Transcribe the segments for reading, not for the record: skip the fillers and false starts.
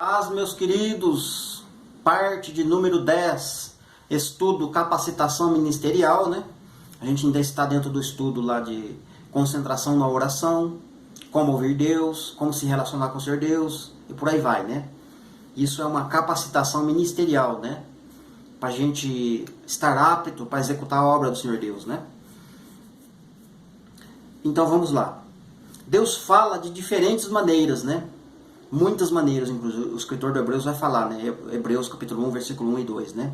Paz, meus queridos, parte de número 10, estudo capacitação ministerial, né? A gente ainda está dentro do estudo lá de concentração na oração, como ouvir Deus, como se relacionar com o Senhor Deus, e por aí vai, né? Isso é uma capacitação ministerial, né? Para a gente estar apto para executar a obra do Senhor Deus, né? Então vamos lá. Deus fala de diferentes maneiras, né? Muitas maneiras, inclusive o escritor de Hebreus vai falar, né? Hebreus capítulo 1, versículo 1 e 2, né?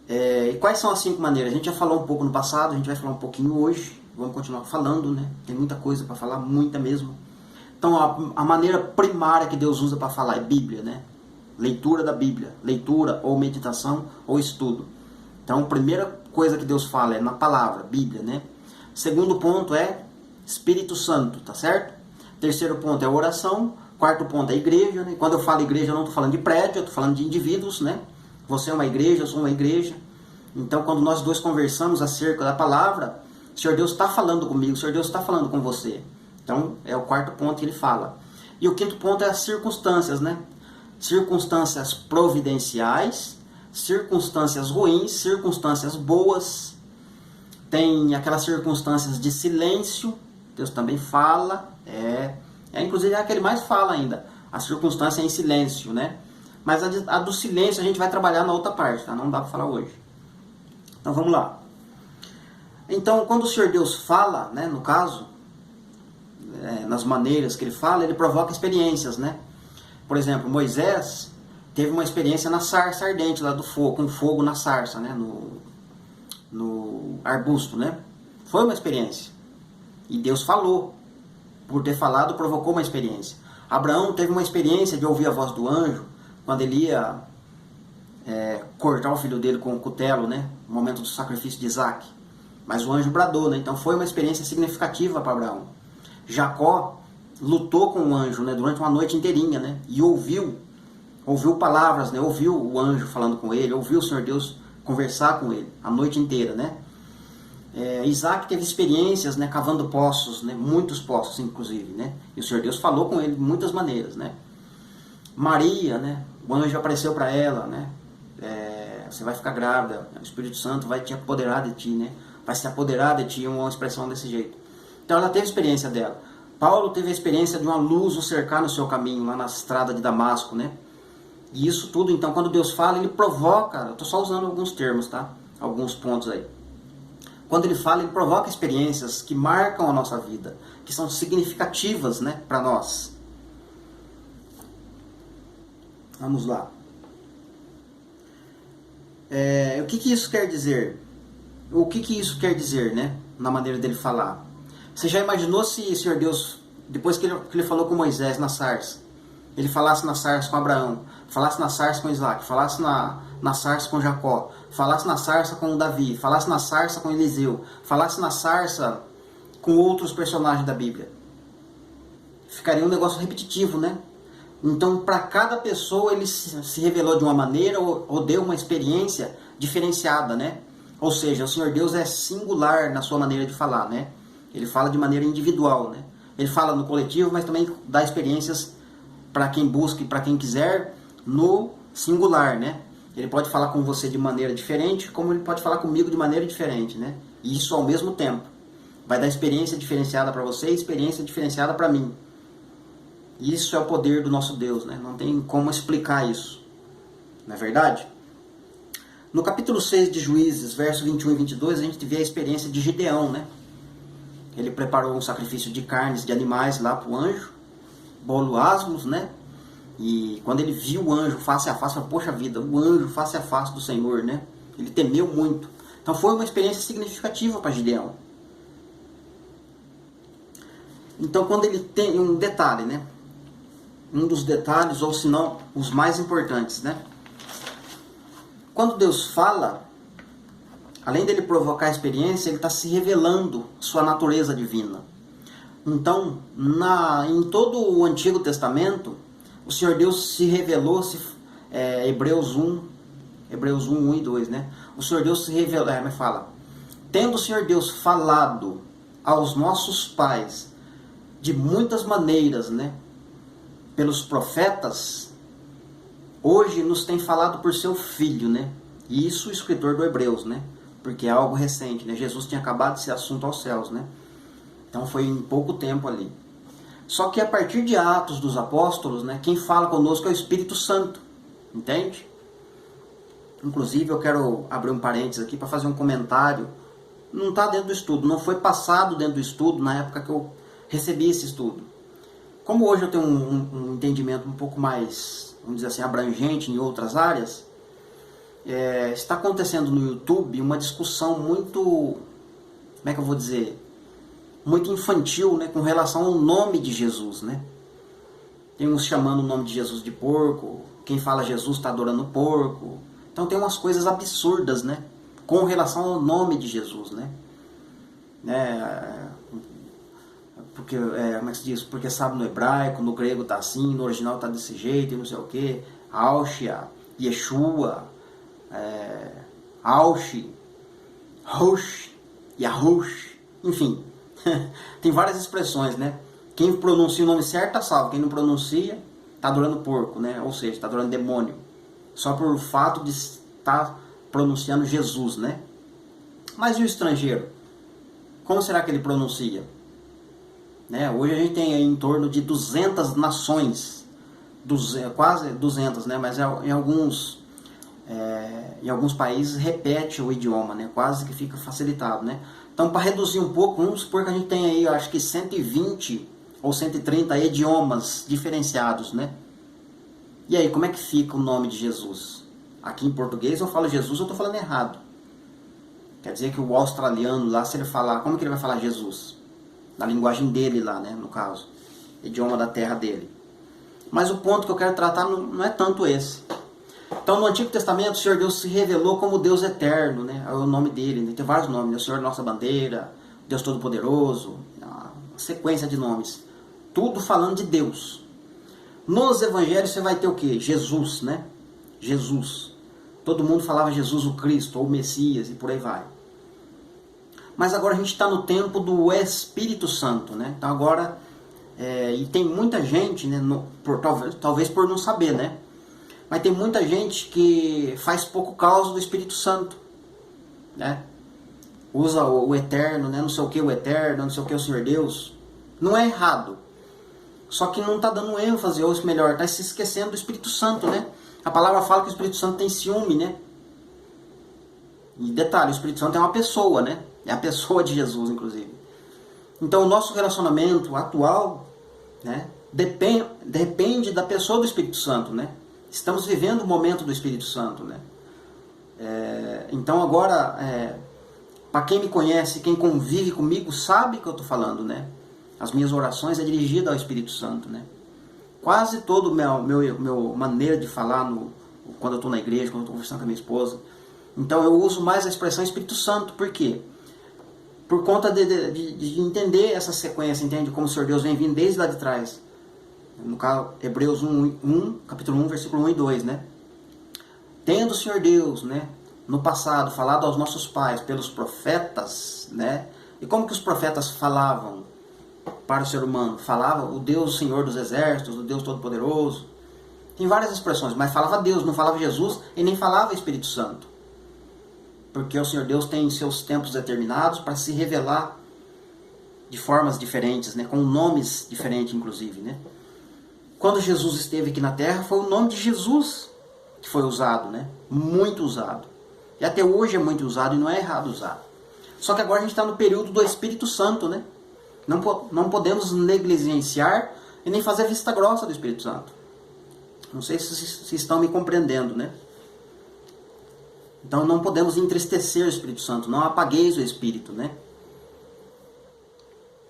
E quais são as 5 maneiras? A gente já falou um pouco no passado, a gente vai falar um pouquinho hoje, vamos continuar falando, né? Tem muita coisa para falar, muita mesmo. Então a maneira primária que Deus usa para falar é Bíblia, né? Leitura da Bíblia, leitura ou meditação ou estudo. Então a primeira coisa que Deus fala é na palavra, Bíblia, né? Segundo ponto é Espírito Santo, tá certo? Terceiro ponto é oração. Quarto ponto é igreja, né? Quando eu falo igreja eu não estou falando de prédio, eu estou falando de indivíduos, né? Você é uma igreja, eu sou uma igreja. Então quando nós dois conversamos acerca da palavra, o Senhor Deus está falando comigo, o Senhor Deus está falando com você. Então é o quarto ponto que ele fala. E o quinto ponto é as circunstâncias, né? Circunstâncias providenciais, circunstâncias ruins, circunstâncias boas. Tem aquelas circunstâncias de silêncio, Deus também fala, inclusive é a que ele mais fala ainda, a circunstância é em silêncio, né? Mas a do silêncio a gente vai trabalhar na outra parte, tá? Não dá para falar hoje. Então vamos lá. Então quando o Senhor Deus fala, né, no caso, nas maneiras que ele fala, ele provoca experiências, né? Por exemplo, Moisés teve uma experiência na sarça ardente lá do fogo, com fogo na sarça, né? No arbusto, né? Foi uma experiência. E Deus falou. Por ter falado, provocou uma experiência. Abraão teve uma experiência de ouvir a voz do anjo quando ele ia cortar o filho dele com o cutelo, né? No momento do sacrifício de Isaac. Mas o anjo bradou, né? Então foi uma experiência significativa para Abraão. Jacó lutou com o anjo, né? Durante uma noite inteirinha, né? E ouviu palavras, né? Ouviu o anjo falando com ele, ouviu o Senhor Deus conversar com ele a noite inteira, né? Isaac teve experiências, né, cavando poços, né, muitos poços inclusive, né, e o Senhor Deus falou com ele de muitas maneiras, né. Maria, né, o anjo apareceu para ela, né, você vai ficar grávida, o Espírito Santo vai te apoderar de ti, né, vai se apoderar de ti, uma expressão desse jeito. Então ela teve experiência dela. Paulo teve a experiência de uma luz o cercar no seu caminho, lá na estrada de Damasco, né, e isso tudo, então, quando Deus fala, ele provoca, eu estou só usando alguns termos, tá, alguns pontos aí. Quando ele fala, ele provoca experiências que marcam a nossa vida, que são significativas, né, para nós. Vamos lá. O que isso quer dizer? O que isso quer dizer, né, na maneira dele falar? Você já imaginou se o Senhor Deus, depois que ele falou com Moisés na sarça, ele falasse na sarça com Abraão, falasse na sarça com Isaac, falasse na sarça com Jacó, falasse na sarça com Davi, falasse na sarça com Eliseu, falasse na sarça com outros personagens da Bíblia? Ficaria um negócio repetitivo, né? Então, para cada pessoa, ele se revelou de uma maneira ou deu uma experiência diferenciada, né? Ou seja, o Senhor Deus é singular na sua maneira de falar, né? Ele fala de maneira individual, né? Ele fala no coletivo, mas também dá experiências para quem busca e para quem quiser no singular, né? Ele pode falar com você de maneira diferente, como ele pode falar comigo de maneira diferente, né? E isso ao mesmo tempo. Vai dar experiência diferenciada para você e experiência diferenciada para mim. Isso é o poder do nosso Deus, né? Não tem como explicar isso. Não é verdade? No capítulo 6 de Juízes, versos 21 e 22, a gente vê a experiência de Gideão, né? Ele preparou um sacrifício de carnes de animais lá para o anjo, bolo asmos, né? E quando ele viu o anjo face a face, falou, poxa vida, o anjo face a face do Senhor, né? Ele temeu muito. Então foi uma experiência significativa para Gideão. Então quando ele tem um detalhe, né? Um dos detalhes, ou se não, os mais importantes, né? Quando Deus fala, além dele provocar a experiência, ele está se revelando sua natureza divina. Então, em todo o Antigo Testamento, o Senhor Deus se revelou, Hebreus 1, 1 e 2, né? O Senhor Deus se revelou, fala, tendo o Senhor Deus falado aos nossos pais de muitas maneiras, né? Pelos profetas, hoje nos tem falado por seu Filho, né? E isso o escritor do Hebreus, né? Porque é algo recente, né? Jesus tinha acabado de ser assunto aos céus, né? Então foi em pouco tempo ali. Só que a partir de Atos dos Apóstolos, né? Quem fala conosco é o Espírito Santo, entende? Inclusive eu quero abrir um parênteses aqui para fazer um comentário. Não está dentro do estudo, não foi passado dentro do estudo na época que eu recebi esse estudo. Como hoje eu tenho um entendimento um pouco mais, vamos dizer assim, abrangente em outras áreas, está acontecendo no YouTube uma discussão muito, como é que eu vou dizer, muito infantil, né, com relação ao nome de Jesus, né? Tem uns chamando o nome de Jesus de porco, quem fala Jesus está adorando porco. Então tem umas coisas absurdas, né, com relação ao nome de Jesus, né? Porque, como é que se diz? Porque sabe, no hebraico, no grego está assim, no original está desse jeito, e não sei o que. Aushia, Yeshua, Aushi, Rosh, Yahush, enfim. Tem várias expressões, né? Quem pronuncia o nome certo tá salvo, quem não pronuncia está adorando porco, né? Ou seja, está adorando demônio. Só por fato de estar pronunciando Jesus, né? Mas e o estrangeiro? Como será que ele pronuncia? Né? Hoje a gente tem aí em torno de 200 nações, quase 200, né? Mas em alguns países repete o idioma, né? Quase que fica facilitado, né? Então, para reduzir um pouco, vamos supor que a gente tem aí, eu acho que 120 ou 130 idiomas diferenciados, né? E aí, como é que fica o nome de Jesus? Aqui em português eu falo Jesus, eu estou falando errado. Quer dizer que o australiano lá, se ele falar, como que ele vai falar Jesus? Na linguagem dele lá, né, no caso. Idioma da terra dele. Mas o ponto que eu quero tratar não é tanto esse. Então, no Antigo Testamento, o Senhor Deus se revelou como Deus eterno, né? É o nome dele, né? Tem vários nomes, né? O Senhor Nossa Bandeira, Deus Todo-Poderoso, uma sequência de nomes. Tudo falando de Deus. Nos evangelhos você vai ter o quê? Jesus, né? Jesus. Todo mundo falava Jesus o Cristo, ou o Messias, e por aí vai. Mas agora a gente está no tempo do Espírito Santo, né? Então agora, e tem muita gente, né? Talvez por não saber, né? Mas tem muita gente que faz pouco caso do Espírito Santo, né? Usa o eterno, né? Não sei o que o eterno, não sei o que o Senhor Deus. Não é errado. Só que não está dando ênfase, ou melhor, está se esquecendo do Espírito Santo, né? A palavra fala que o Espírito Santo tem ciúme, né? E detalhe, o Espírito Santo é uma pessoa, né? É a pessoa de Jesus, inclusive. Então o nosso relacionamento atual, né? Depende da pessoa do Espírito Santo, né? Estamos vivendo o momento do Espírito Santo, né? Então agora, para quem me conhece, quem convive comigo, sabe que eu estou falando, né? As minhas orações é dirigida ao Espírito Santo, né? Quase todo meu maneira de falar quando eu estou na igreja, quando eu estou conversando com a minha esposa. Então eu uso mais a expressão Espírito Santo. Por quê? Por conta de entender essa sequência, entende? Como o Senhor Deus vem vindo desde lá de trás. No caso, Hebreus 1, capítulo 1, versículo 1 e 2, né? Tendo o Senhor Deus, né, no passado, falado aos nossos pais pelos profetas, né? E como que os profetas falavam para o ser humano? Falava o Deus, o Senhor dos exércitos, o Deus Todo-Poderoso. Tem várias expressões, mas falava Deus, não falava Jesus e nem falava Espírito Santo. Porque o Senhor Deus tem seus tempos determinados para se revelar de formas diferentes, né? Com nomes diferentes, inclusive, né? Quando Jesus esteve aqui na Terra, foi o nome de Jesus que foi usado, né? Muito usado. E até hoje é muito usado e não é errado usar. Só que agora a gente está no período do Espírito Santo, né? Não podemos negligenciar e nem fazer vista grossa do Espírito Santo. Não sei se estão me compreendendo, né? Então não podemos entristecer o Espírito Santo, não apagueis o Espírito, né?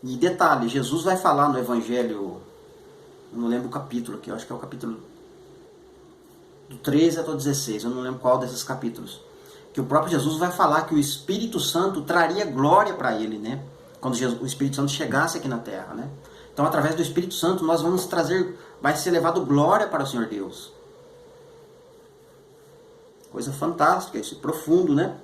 E detalhe, Jesus vai falar no Evangelho, eu não lembro o capítulo aqui, eu acho que é o capítulo do 13 até o 16, eu não lembro qual desses capítulos, que o próprio Jesus vai falar que o Espírito Santo traria glória para ele, né? Quando o Espírito Santo chegasse aqui na Terra, né? Então através do Espírito Santo nós vamos trazer, vai ser levado glória para o Senhor Deus. Coisa fantástica, isso é profundo, né?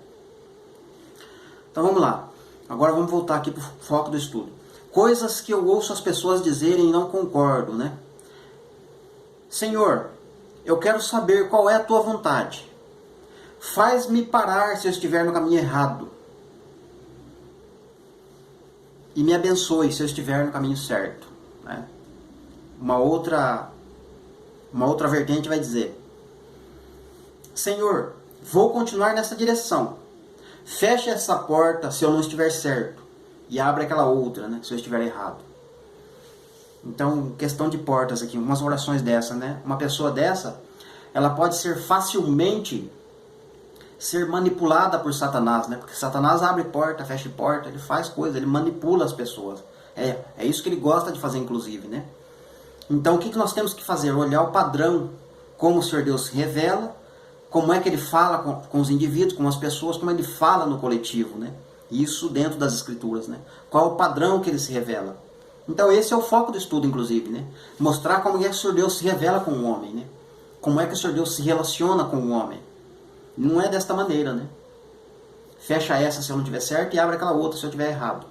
Então vamos lá. Agora vamos voltar aqui para o foco do estudo. Coisas que eu ouço as pessoas dizerem e não concordo, né? Senhor, eu quero saber qual é a tua vontade. Faz-me parar se eu estiver no caminho errado. E me abençoe se eu estiver no caminho certo. Né? Uma outra vertente vai dizer: Senhor, vou continuar nessa direção. Feche essa porta se eu não estiver certo. E abre aquela outra, né, se eu estiver errado. Então, questão de portas aqui, umas orações dessa, né? Uma pessoa dessa, ela pode ser facilmente ser manipulada por Satanás, né? Porque Satanás abre porta, fecha porta, ele faz coisas, ele manipula as pessoas. É isso que ele gosta de fazer, inclusive, né? Então, o que nós temos que fazer? Olhar o padrão, como o Senhor Deus se revela, como é que ele fala com os indivíduos, com as pessoas, como ele fala no coletivo, né? Isso dentro das Escrituras, né? Qual é o padrão que ele se revela? Então, esse é o foco do estudo, inclusive, né? Mostrar como é que o Senhor Deus se revela com o homem, né? Como é que o Senhor Deus se relaciona com o homem. Não é desta maneira, né? Fecha essa se eu não estiver certo e abre aquela outra se eu estiver errado.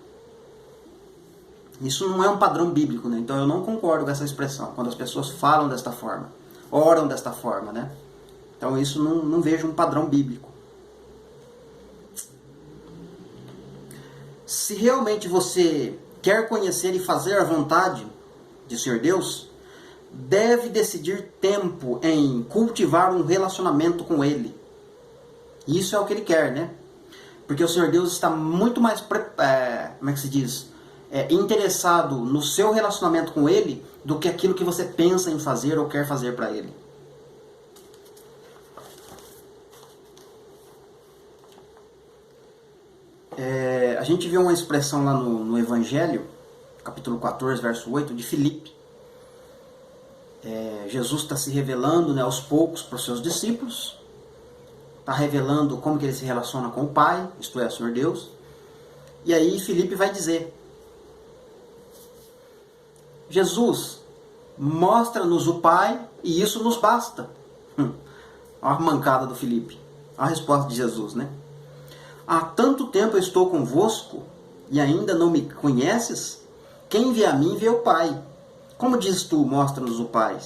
Isso não é um padrão bíblico, né? Então eu não concordo com essa expressão, quando as pessoas falam desta forma, oram desta forma, né? Então isso não vejo um padrão bíblico. Se realmente você quer conhecer e fazer a vontade de Senhor Deus, deve decidir tempo em cultivar um relacionamento com Ele. Isso é o que Ele quer, né? Porque o Senhor Deus está muito mais, como é que se diz? Interessado no seu relacionamento com Ele do que aquilo que você pensa em fazer ou quer fazer para Ele. A gente vê uma expressão lá no Evangelho, capítulo 14, verso 8, de Filipe. Jesus está se revelando, né, aos poucos para os seus discípulos, está revelando como que ele se relaciona com o Pai, isto é, o Senhor Deus. E aí Filipe vai dizer: Jesus, mostra-nos o Pai e isso nos basta. Olha a mancada do Filipe. A resposta de Jesus, né? Há tanto tempo eu estou convosco e ainda não me conheces? Quem vê a mim vê o Pai. Como dizes tu, mostra-nos o Pai?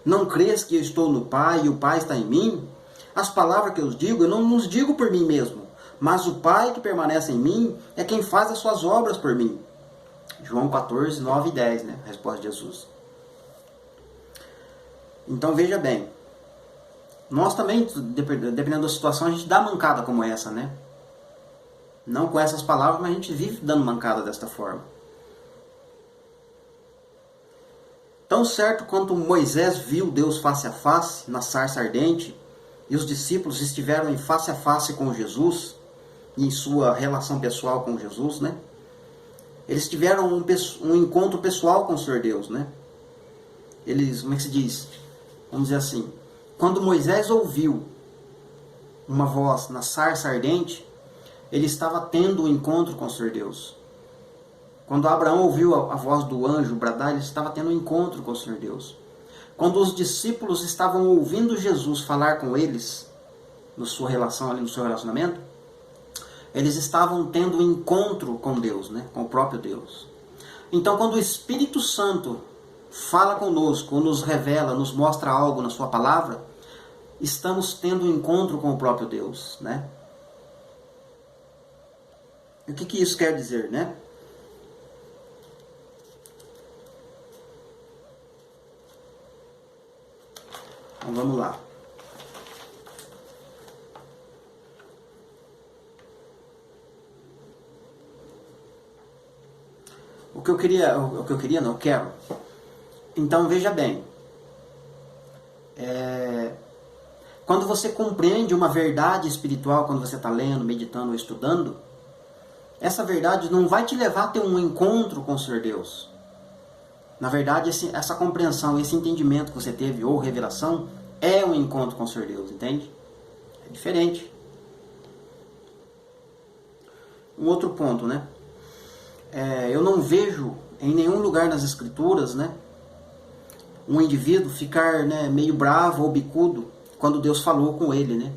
Não crês que eu estou no Pai e o Pai está em mim? As palavras que eu digo, eu não os digo por mim mesmo, mas o Pai que permanece em mim é quem faz as suas obras por mim. João 14, 9 e 10, né? A resposta de Jesus. Então veja bem, nós também, dependendo da situação, a gente dá mancada como essa, né? Não com essas palavras, mas a gente vive dando mancada desta forma. Tão certo quanto Moisés viu Deus face a face, na sarça ardente, e os discípulos estiveram em face a face com Jesus, em sua relação pessoal com Jesus, né? Eles tiveram um encontro pessoal com o Senhor Deus, né? Eles, como é que se diz? Vamos dizer assim, quando Moisés ouviu uma voz na sarça ardente, ele estava tendo um encontro com o Senhor Deus. Quando Abraão ouviu a voz do anjo bradar, ele estava tendo um encontro com o Senhor Deus. Quando os discípulos estavam ouvindo Jesus falar com eles, na sua relação ali, no seu relacionamento, eles estavam tendo um encontro com Deus, né? Com o próprio Deus. Então, quando o Espírito Santo fala conosco, nos revela, nos mostra algo na sua palavra, estamos tendo um encontro com o próprio Deus, né? E o que isso quer dizer, né? Então, vamos lá. Eu quero. Então veja bem, quando você compreende uma verdade espiritual, quando você está lendo, meditando ou estudando, essa verdade não vai te levar a ter um encontro com o Senhor Deus. Na verdade, essa compreensão, esse entendimento que você teve, ou revelação, é um encontro com o Senhor Deus, entende? É diferente. Um outro ponto, né? Eu não vejo em nenhum lugar nas Escrituras, né, um indivíduo ficar, né, meio bravo ou bicudo quando Deus falou com ele, né?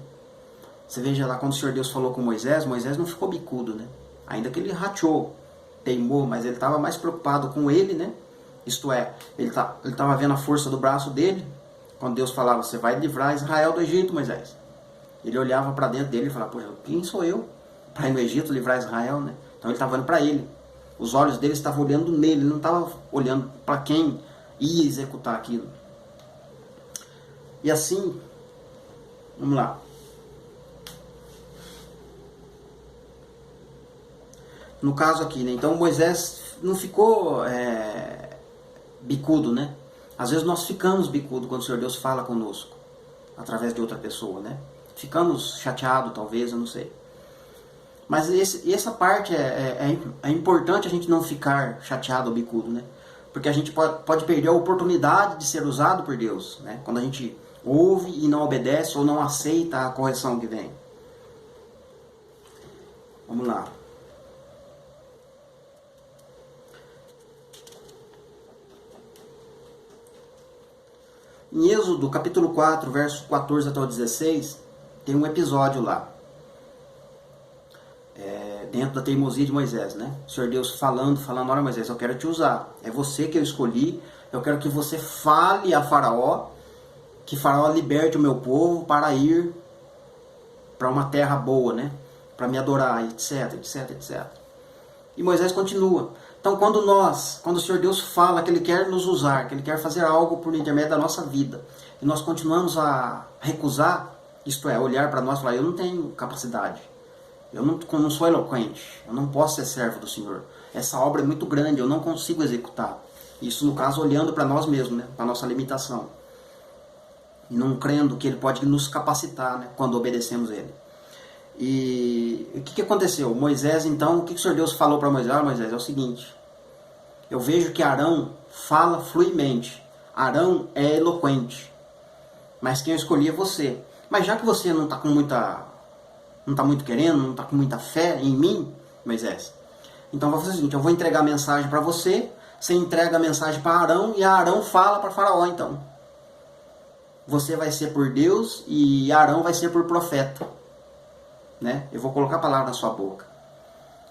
Você veja lá, quando o Senhor Deus falou com Moisés, Moisés não ficou bicudo, né? Ainda que ele rateou, teimou, mas ele estava mais preocupado com ele, né? Isto é, ele estava vendo a força do braço dele, Quando Deus falava, você vai livrar Israel do Egito, Moisés. Ele olhava para dentro dele e falava, pô, quem sou eu para ir no Egito livrar Israel, né? Então ele estava olhando para ele. Os olhos dele estavam olhando nele, ele não estava olhando para quem ia executar aquilo. E assim, vamos lá. No caso aqui, né? Então Moisés não ficou bicudo, né? Às vezes nós ficamos bicudo quando o Senhor Deus fala conosco, através de outra pessoa, né? Ficamos chateados, talvez, eu não sei. Mas essa parte é importante a gente não ficar chateado ou bicudo, né? Porque a gente pode perder a oportunidade de ser usado por Deus, né? Quando a gente ouve e não obedece ou não aceita a correção que vem. Vamos lá. Em Êxodo, capítulo 4, verso 14 até o 16, tem um episódio lá. Dentro da teimosia de Moisés, né? O Senhor Deus falando, olha Moisés, eu quero te usar. É você que eu escolhi, eu quero que você fale a Faraó, que Faraó liberte o meu povo para ir para uma terra boa, né? Para me adorar, etc, etc, etc. E Moisés continua. Então, quando o Senhor Deus fala que Ele quer nos usar, que Ele quer fazer algo por intermédio da nossa vida, e nós continuamos a recusar, isto é, olhar para nós e falar, eu não tenho capacidade, eu não sou eloquente, eu não posso ser servo do Senhor, essa obra é muito grande, eu não consigo executar. Isso, no caso, olhando para nós mesmos, né? Para a nossa limitação. E não crendo que Ele pode nos capacitar, né? Quando obedecemos Ele. E o que aconteceu? Moisés, então, o que o Senhor Deus falou para Moisés? Ah, Moisés, é o seguinte, eu vejo que Arão fala fluidamente, Arão é eloquente, mas quem eu escolhi é você. Mas já que você não está muito querendo, não está com muita fé em mim, Moisés, então eu vou fazer o seguinte, eu vou entregar a mensagem para você, você entrega a mensagem para Arão, e Arão fala para Faraó, então. Você vai ser por Deus e Arão vai ser por profeta. Né? Eu vou colocar a palavra na sua boca.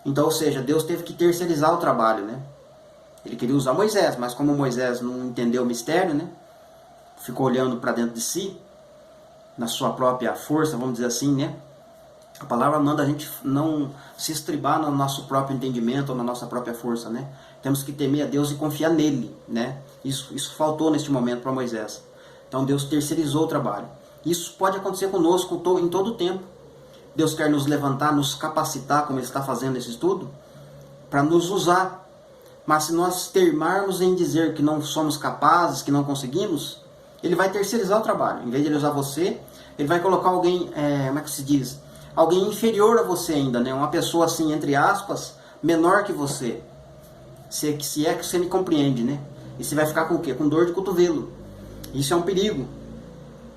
Então, ou seja, Deus teve que terceirizar o trabalho, né? Ele queria usar Moisés, mas como Moisés não entendeu o mistério, né? Ficou olhando para dentro de si, na sua própria força, vamos dizer assim, né? A palavra manda a gente não se estribar no nosso próprio entendimento ou na nossa própria força, né? Temos que temer a Deus e confiar nele, né? Isso faltou neste momento para Moisés. Então Deus terceirizou o trabalho. Isso pode acontecer conosco em todo o tempo. Deus quer nos levantar, nos capacitar, como Ele está fazendo nesse estudo, para nos usar. Mas se nós temarmos em dizer que não somos capazes, que não conseguimos, Ele vai terceirizar o trabalho. Em vez de Ele usar você, Ele vai colocar alguém, como é que se diz? Alguém inferior a você ainda, né? Uma pessoa assim, entre aspas, menor que você. Se é que você me compreende, né? E você vai ficar com o quê? Com dor de cotovelo. Isso é um perigo.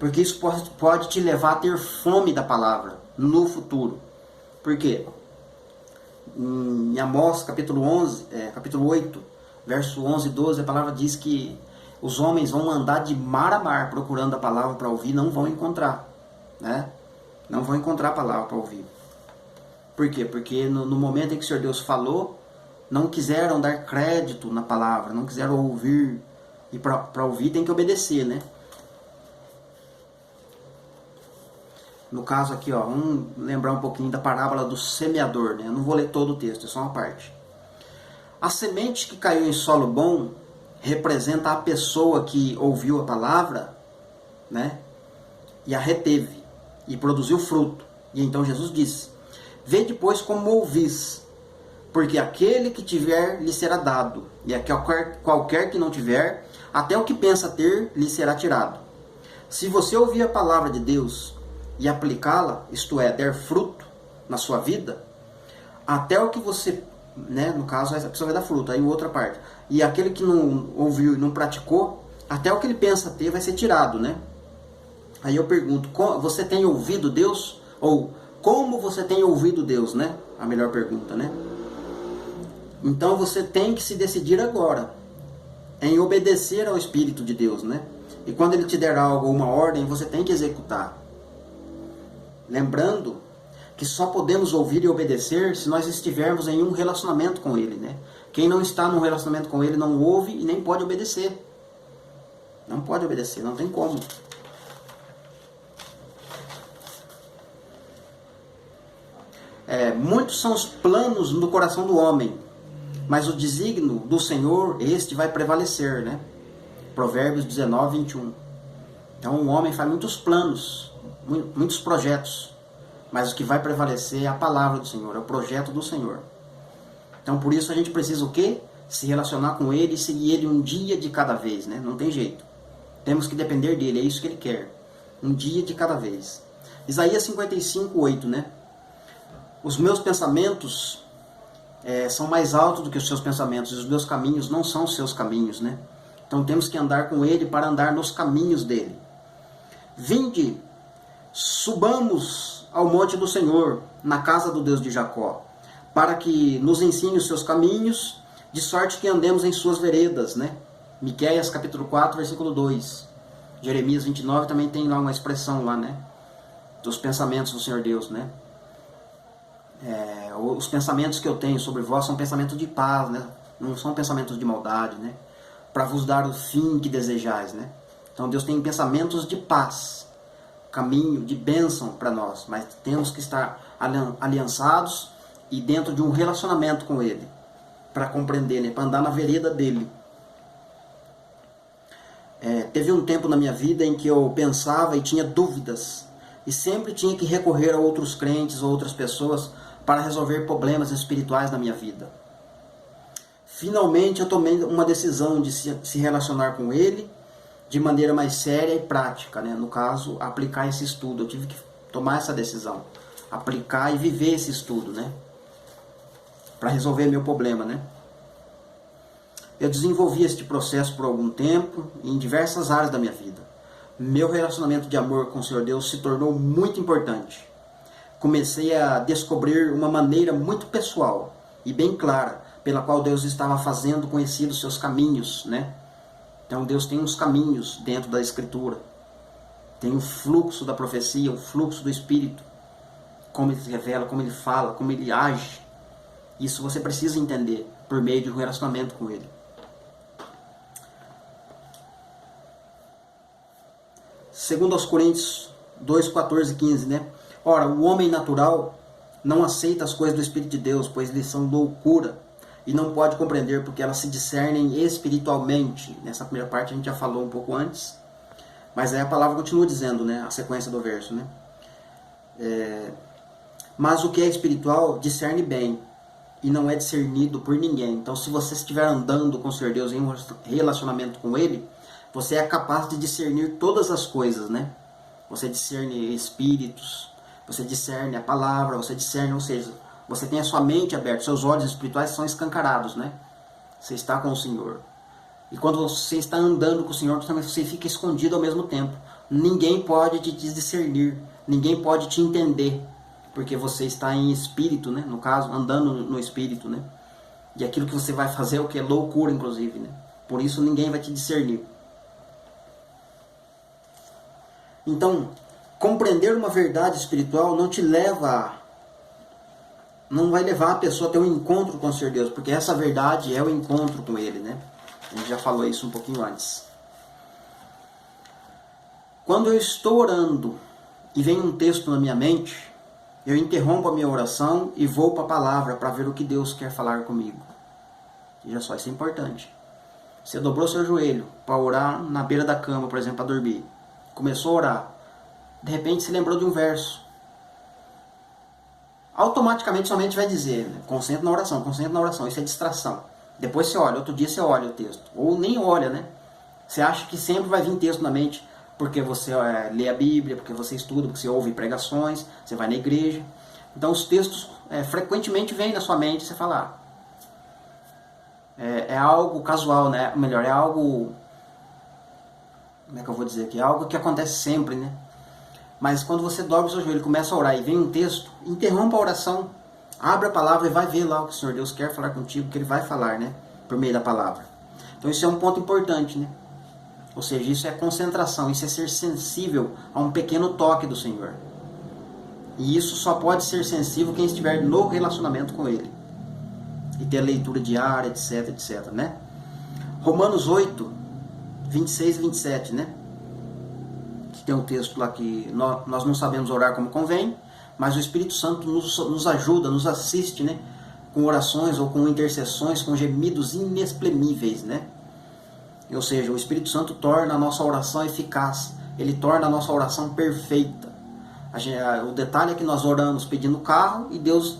Porque isso pode te levar a ter fome da palavra no futuro. Por quê? Em Amós, capítulo 8, verso 11 e 12, a palavra diz que os homens vão andar de mar a mar procurando a palavra para ouvir, não vão encontrar, né? Não vão encontrar a palavra para ouvir. Por quê? Porque no momento em que o Senhor Deus falou, não quiseram dar crédito na palavra, não quiseram ouvir. E para ouvir tem que obedecer, né? No caso aqui, ó, vamos lembrar um pouquinho da parábola do semeador, né? Eu não vou ler todo o texto, é só uma parte. A semente que caiu em solo bom representa a pessoa que ouviu a palavra, né? E a reteve, e produziu fruto. E então Jesus disse, vê depois como ouvis, porque aquele que tiver lhe será dado, e a qualquer que não tiver, até o que pensa ter lhe será tirado. Se você ouvir a palavra de Deus e aplicá-la, isto é, der fruto na sua vida, até o que você, né, no caso, a pessoa vai dar fruto, aí outra parte. E aquele que não ouviu e não praticou, até o que ele pensa ter vai ser tirado, né? Aí eu pergunto, você tem ouvido Deus? Ou como você tem ouvido Deus, né? A melhor pergunta, né? Então você tem que se decidir agora em obedecer ao Espírito de Deus, né? E quando Ele te der algo, uma ordem, você tem que executar. Lembrando que só podemos ouvir e obedecer se nós estivermos em um relacionamento com Ele, né? Quem não está num relacionamento com Ele não ouve e nem pode obedecer. Não pode obedecer, não tem como. muitos são os planos no coração do homem, mas o desígnio do Senhor, este vai prevalecer, né? Provérbios 19, 21. Então o homem faz muitos planos, muitos projetos, mas o que vai prevalecer é a palavra do Senhor, é o projeto do Senhor. Então por isso a gente precisa o quê? Se relacionar com Ele e seguir Ele um dia de cada vez, né? Não tem jeito. Temos que depender dEle, é isso que Ele quer. Um dia de cada vez. Isaías 55, 8, né? Os meus pensamentos são mais altos do que os seus pensamentos, e os meus caminhos não são os seus caminhos, né? Então temos que andar com Ele para andar nos caminhos dEle. Vinde, subamos ao monte do Senhor, na casa do Deus de Jacó, para que nos ensine os seus caminhos, de sorte que andemos em suas veredas, né? Miqueias capítulo 4, versículo 2. Jeremias 29 também tem lá uma expressão lá, né? Dos pensamentos do Senhor Deus, né? Os pensamentos que eu tenho sobre vós são pensamentos de paz, né? Não são pensamentos de maldade, né? Para vos dar o fim que desejais, né? Então Deus tem pensamentos de paz, caminho de bênção para nós, mas temos que estar aliançados e dentro de um relacionamento com Ele, para compreender, né? Para andar na vereda dEle. Teve um tempo na minha vida em que eu pensava e tinha dúvidas, e sempre tinha que recorrer a outros crentes ou outras pessoas para resolver problemas espirituais na minha vida. Finalmente eu tomei uma decisão de se relacionar com Ele de maneira mais séria e prática, né? No caso, aplicar esse estudo. Eu tive que tomar essa decisão, aplicar e viver esse estudo, né? Para resolver meu problema, né? Eu desenvolvi este processo por algum tempo em diversas áreas da minha vida. Meu relacionamento de amor com o Senhor Deus se tornou muito importante. Comecei a descobrir uma maneira muito pessoal e bem clara pela qual Deus estava fazendo conhecidos seus caminhos, né? Então Deus tem uns caminhos dentro da Escritura. Tem o fluxo da profecia, o fluxo do Espírito. Como Ele se revela, como Ele fala, como Ele age. Isso você precisa entender por meio de um relacionamento com Ele. Segundo aos Coríntios 2, 14 e 15, né? Ora, o homem natural não aceita as coisas do Espírito de Deus, pois lhes são loucura, e não pode compreender porque elas se discernem espiritualmente. Nessa primeira parte a gente já falou um pouco antes, mas aí a palavra continua dizendo, né? A sequência do verso, né? Mas o que é espiritual discerne bem, e não é discernido por ninguém. Então se você estiver andando com o Senhor Deus em um relacionamento com Ele, você é capaz de discernir todas as coisas, né? Você discerne espíritos, você discerne a palavra, você discerne, ou seja, você tem a sua mente aberta, seus olhos espirituais são escancarados, né? Você está com o Senhor. E quando você está andando com o Senhor, você fica escondido ao mesmo tempo. Ninguém pode te discernir, ninguém pode te entender, porque você está em espírito, né? No caso, andando no espírito, né? E aquilo que você vai fazer é o que? É loucura, inclusive, né? Por isso ninguém vai te discernir. Então, compreender uma verdade espiritual não vai levar a pessoa a ter um encontro com o Senhor Deus, porque essa verdade é o encontro com Ele, né? A gente já falou isso um pouquinho antes. Quando eu estou orando e vem um texto na minha mente, eu interrompo a minha oração e vou para a palavra para ver o que Deus quer falar comigo. Veja só, isso é importante. Você dobrou seu joelho para orar na beira da cama, por exemplo, para dormir. Começou a orar. De repente se lembrou de um verso. Automaticamente sua mente vai dizer, né? Concentre na oração, concentre na oração. Isso é distração. Depois você olha, outro dia você olha o texto. Ou nem olha, né? Você acha que sempre vai vir texto na mente porque você lê a Bíblia, porque você estuda, porque você ouve pregações, você vai na igreja. Então os textos frequentemente vêm na sua mente e você fala, é algo casual, né? Melhor, é algo... Como é que eu vou dizer aqui? É algo que acontece sempre, né? Mas quando você dobra o seu joelho e começa a orar e vem um texto, interrompa a oração, abre a palavra e vai ver lá o que o Senhor Deus quer falar contigo, que Ele vai falar, né? Por meio da palavra. Então isso é um ponto importante, né? Ou seja, isso é concentração, isso é ser sensível a um pequeno toque do Senhor. E isso só pode ser sensível quem estiver no relacionamento com Ele. E ter a leitura diária, etc, etc, né? Romanos 8, 26 e 27, né? Que tem um texto lá que nós não sabemos orar como convém, mas o Espírito Santo nos ajuda, nos assiste, né? Com orações ou com intercessões, com gemidos inexprimíveis, né? Ou seja, o Espírito Santo torna a nossa oração eficaz, ele torna a nossa oração perfeita. O detalhe é que nós oramos pedindo carro e Deus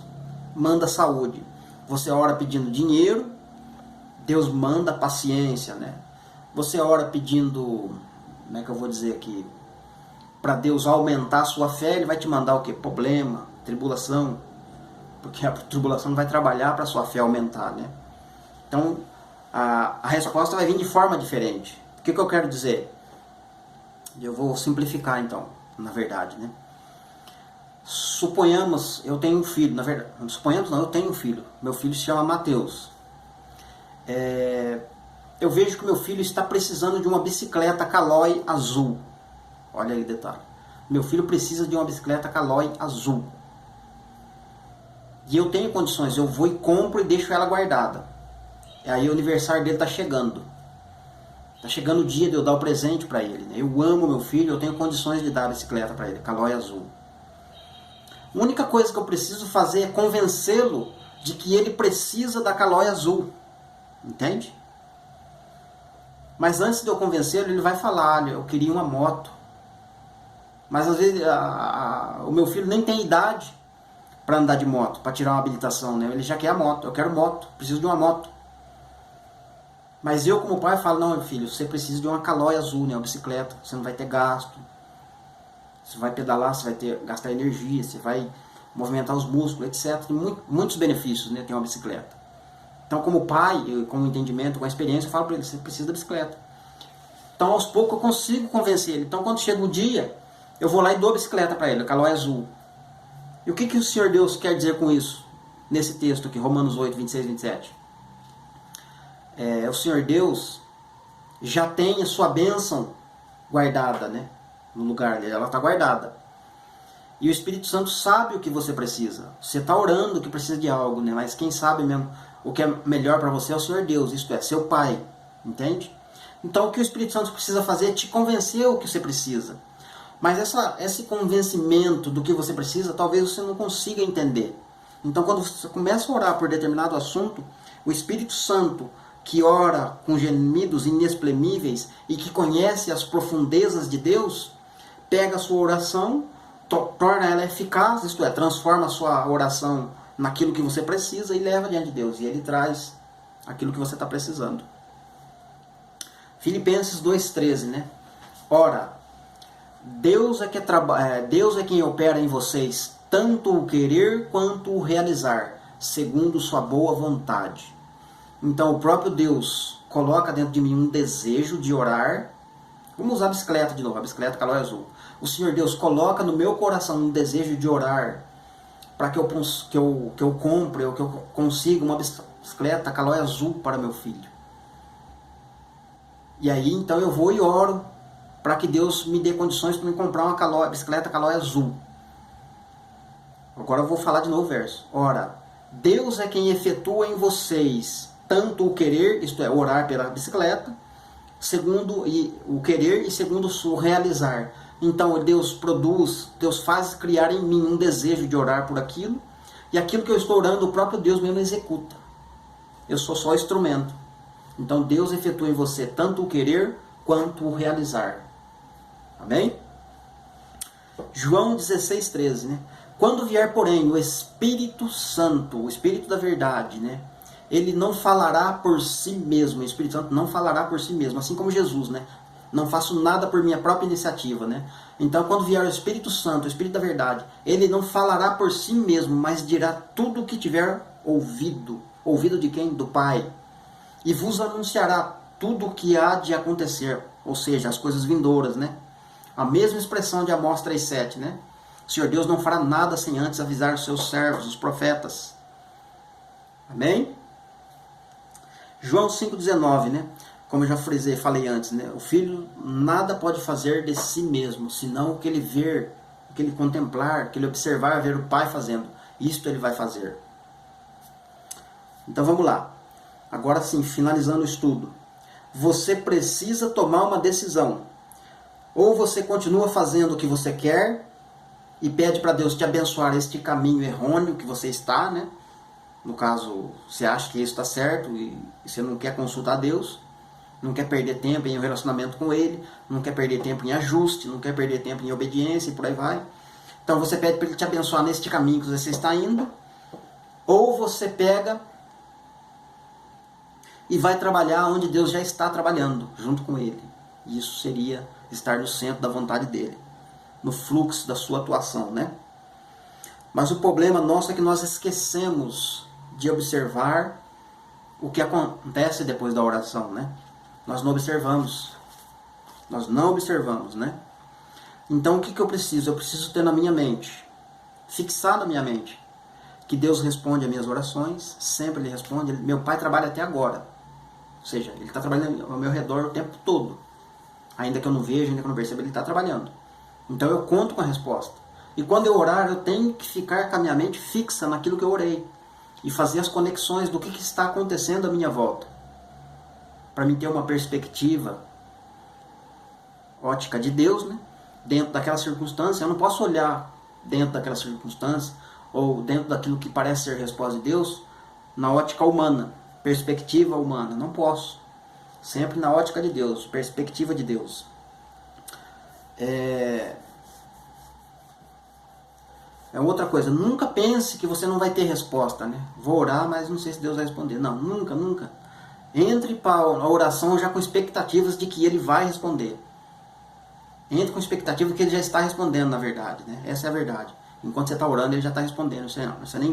manda saúde. Você ora pedindo dinheiro, Deus manda paciência, né? Você ora pedindo, como é que eu vou dizer aqui, para Deus aumentar a sua fé, Ele vai te mandar o quê? Problema, tribulação, porque a tribulação vai trabalhar para a sua fé aumentar, né? Então, a resposta vai vir de forma diferente. O que eu quero dizer? Eu vou simplificar então, na verdade, né? Suponhamos, eu tenho um filho, na verdade, suponhamos não, eu tenho um filho. Meu filho se chama Mateus. Eu vejo que meu filho está precisando de uma bicicleta Caloi azul. Olha aí o detalhe. Meu filho precisa de uma bicicleta Caloi azul. E eu tenho condições, eu vou e compro e deixo ela guardada. E aí o aniversário dele está chegando. Está chegando o dia de eu dar o presente para ele, né? Eu amo meu filho, eu tenho condições de dar a bicicleta para ele, Caloi azul. A única coisa que eu preciso fazer é convencê-lo de que ele precisa da Caloi azul. Entende? Mas antes de eu convencê-lo, ele vai falar, olha, eu queria uma moto. Mas às vezes o meu filho nem tem idade para andar de moto, para tirar uma habilitação, né? Ele já quer a moto, eu quero moto, preciso de uma moto. Mas eu como pai falo, não meu filho, você precisa de uma Caloi azul, né? Uma bicicleta, você não vai ter gasto. Você vai pedalar, você vai gastar energia, você vai movimentar os músculos, etc. Tem muitos benefícios, né? Ter uma bicicleta. Então como pai, com o entendimento, com a experiência, eu falo para ele, você precisa da bicicleta. Então aos poucos eu consigo convencer ele. Então quando chega o dia, eu vou lá e dou a bicicleta para ele, a Caloi azul. E o que o Senhor Deus quer dizer com isso? Nesse texto aqui, Romanos 8, 26 e 27. O Senhor Deus já tem a sua bênção guardada, né? No lugar dele, ela está guardada. E o Espírito Santo sabe o que você precisa. Você está orando que precisa de algo, né? Mas quem sabe mesmo o que é melhor para você é o Senhor Deus, isto é, seu Pai. Entende? Então o que o Espírito Santo precisa fazer é te convencer o que você precisa. Mas esse convencimento do que você precisa, talvez você não consiga entender. Então quando você começa a orar por determinado assunto, o Espírito Santo, que ora com gemidos inexprimíveis e que conhece as profundezas de Deus, pega a sua oração, torna ela eficaz, isto é, transforma a sua oração naquilo que você precisa e leva diante de Deus. E Ele traz aquilo que você está precisando. Filipenses 2,13, né? Ora, Deus é quem opera em vocês tanto o querer quanto o realizar, segundo sua boa vontade. Então o próprio Deus coloca dentro de mim um desejo de orar. Vamos usar a bicicleta de novo, a bicicleta Caloi azul. O Senhor Deus coloca no meu coração um desejo de orar para que eu compre ou que eu consiga uma bicicleta Caloi azul para meu filho. E aí então eu vou e oro para que Deus me dê condições para me comprar uma bicicleta Caloi azul. Agora eu vou falar de novo o verso. Ora, Deus é quem efetua em vocês tanto o querer, isto é, orar pela bicicleta, segundo o querer e segundo o realizar. Então Deus faz criar em mim um desejo de orar por aquilo, e aquilo que eu estou orando, o próprio Deus mesmo executa. Eu sou só instrumento. Então Deus efetua em você tanto o querer quanto o realizar. Amém? João 16,13, né? Quando vier, porém, o Espírito Santo, o Espírito da verdade, né? Ele não falará por si mesmo, o Espírito Santo não falará por si mesmo, assim como Jesus, né? Não faço nada por minha própria iniciativa, né? Então, quando vier o Espírito Santo, o Espírito da verdade, ele não falará por si mesmo, mas dirá tudo o que tiver ouvido. Ouvido de quem? Do Pai. E vos anunciará tudo o que há de acontecer, ou seja, as coisas vindouras, né? A mesma expressão de Amós 3,7, né? O Senhor Deus não fará nada sem antes avisar os seus servos, os profetas. Amém? João 5,19, né? Como eu já falei antes, né? O filho nada pode fazer de si mesmo, senão o que ele ver, o que ele contemplar, o que ele observar, ver o Pai fazendo. Isto ele vai fazer. Então vamos lá. Agora sim, finalizando o estudo. Você precisa tomar uma decisão. Ou você continua fazendo o que você quer e pede para Deus te abençoar este caminho errôneo que você está, né? No caso, você acha que isso está certo e você não quer consultar Deus, não quer perder tempo em um relacionamento com Ele, não quer perder tempo em ajuste, não quer perder tempo em obediência e por aí vai. Então você pede para Ele te abençoar neste caminho que você está indo, ou você pega e vai trabalhar onde Deus já está trabalhando, junto com Ele. Isso seria estar no centro da vontade dEle, no fluxo da sua atuação, né? Mas o problema nosso é que nós esquecemos de observar o que acontece depois da oração, né? Nós não observamos. Nós não observamos, né? Então o que eu preciso? Eu preciso ter na minha mente, fixar na minha mente, que Deus responde às minhas orações, sempre Ele responde. Meu Pai trabalha até agora. Ou seja, Ele está trabalhando ao meu redor o tempo todo. Ainda que eu não veja, ainda que eu não perceba, Ele está trabalhando. Então eu conto com a resposta. E quando eu orar, eu tenho que ficar com a minha mente fixa naquilo que eu orei. E fazer as conexões do que está acontecendo à minha volta. Para mim ter uma perspectiva ótica de Deus, né? Dentro daquela circunstância. Eu não posso olhar dentro daquela circunstância ou dentro daquilo que parece ser resposta de Deus na ótica humana, perspectiva humana. Não posso. Sempre na ótica de Deus, perspectiva de Deus. É outra coisa, nunca pense que você não vai ter resposta, né? Vou orar, mas não sei se Deus vai responder. Não, nunca, nunca. Entre para a oração já com expectativas de que Ele vai responder. Entre com expectativa de que Ele já está respondendo, na verdade, né? Essa é a verdade. Enquanto você está orando, Ele já está respondendo. Você nem